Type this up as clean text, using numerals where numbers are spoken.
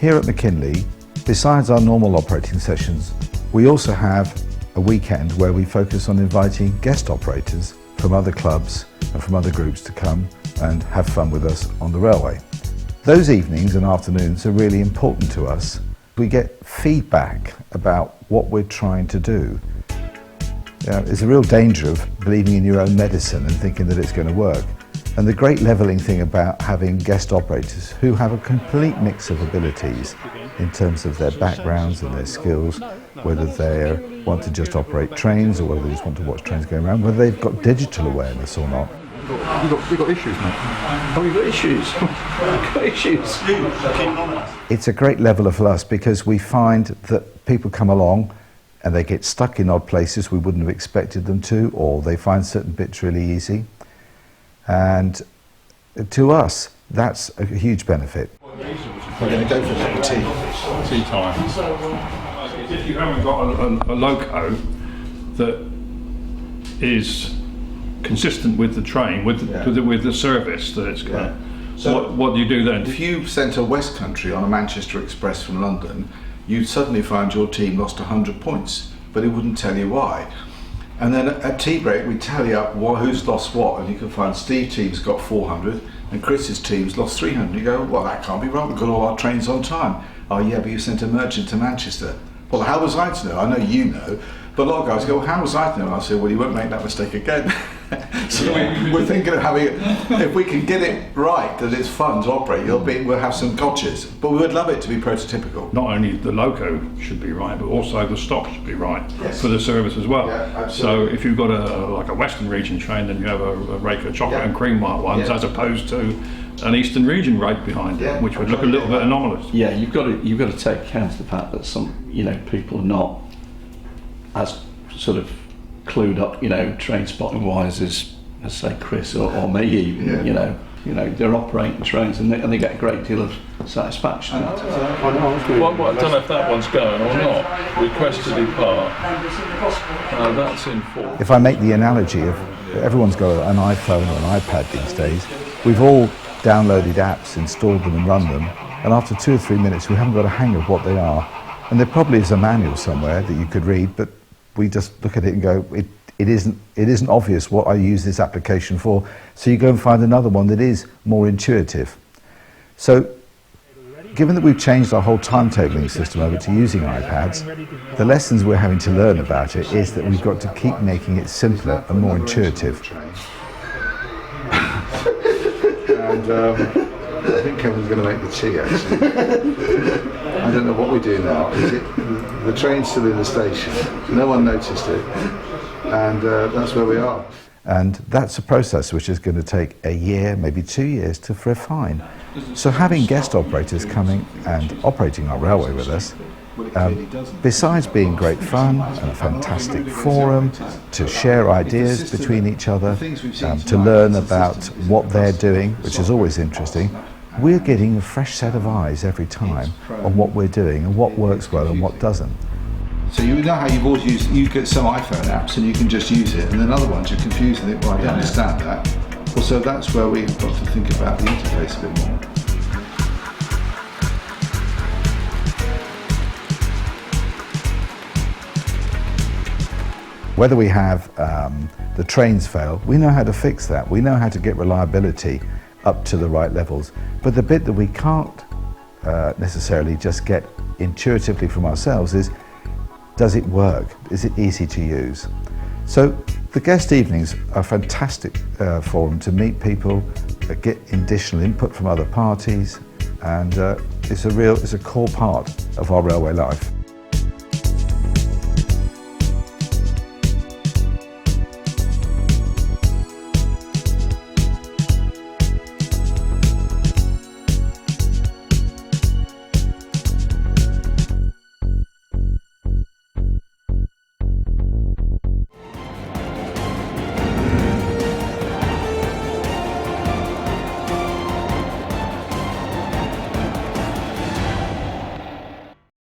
Here at McKinley, besides our normal operating sessions, we also have a weekend where we focus on inviting guest operators from other clubs and from other groups to come and have fun with us on the railway. Those evenings and afternoons are really important to us. We get feedback about what we're trying to do. There's a real danger of believing in your own medicine and thinking that it's going to work. And the great levelling thing about having guest operators who have a complete mix of abilities in terms of their backgrounds and their skills, whether they want to just operate trains or whether they just want to watch trains going around, whether they've got digital awareness or not. We've got issues, mate. Oh, we've got issues. We've got issues. It's a great leveller for us because we find that people come along and they get stuck in odd places we wouldn't have expected them to, or they find certain bits really easy. And to us, that's a huge benefit. We're going to go for a cup of tea time. If you haven't got a loco that is consistent with the train, with the service that it's got, so what do you do then? If you sent a West Country on a Manchester Express from London, you'd suddenly find your team lost 100 points, but it wouldn't tell you why. And then at tea break, we tally up who's lost what, and you can find Steve's team's got 400 and Chris's team's lost 300. You go, well, that can't be right, we've got all our trains on time. Oh yeah, but you sent a merchant to Manchester. Well, how was I to know? I know you know, but a lot of guys go, well, how was I to know? And I say, well, you won't make that mistake again. So we're thinking of having, if we can get it right, that it's fun to operate, we'll have some gotchas. But we would love it to be prototypical. Not only the loco should be right, but also the stop should be right for the service as well. Yeah, so if you've got a Western region train, then you have a rake of chocolate and cream mark ones, as opposed to an Eastern region rake behind it, which would look a little bit anomalous. Yeah, you've got to take account of the fact that some people are not as sort of clued up, train spotting wise as say Chris or me even. They're operating trains and they get a great deal of satisfaction. Well, I don't know if that one's going or not. Request to depart. That's in full. If I make the analogy of everyone's got an iPhone or an iPad these days, we've all downloaded apps, installed them and run them, and after 2 or 3 minutes we haven't got a hang of what they are. And there probably is a manual somewhere that you could read, but we just look at it and go, it isn't obvious what I use this application for, so you go and find another one that is more intuitive. So, given that we've changed our whole timetabling system over to using iPads, the lessons we're having to learn about it is that we've got to keep making it simpler and more intuitive. And I think Kevin's going to make the tea, actually. I don't know what we do now. The train's still in the station. No one noticed it. And that's where we are. And that's a process which is going to take a year, maybe 2 years to refine. So having guest operators coming and operating our railway with us, besides being great fun and a fantastic forum to share ideas between each other, to learn about what they're doing, which is always interesting, we're getting a fresh set of eyes every time on what we're doing and what works well and what doesn't. So you know how you've always you get some iPhone apps and you can just use it, and then other ones you're confused and think, well, I don't understand that. Well, so that's where we've got to think about the interface a bit more. Whether we have the trains fail, we know how to fix that. We know how to get reliability up to the right levels. But the bit that we can't necessarily just get intuitively from ourselves is, does it work? Is it easy to use? So the guest evenings are a fantastic forum to meet people, get additional input from other parties, and it's a core part of our railway life.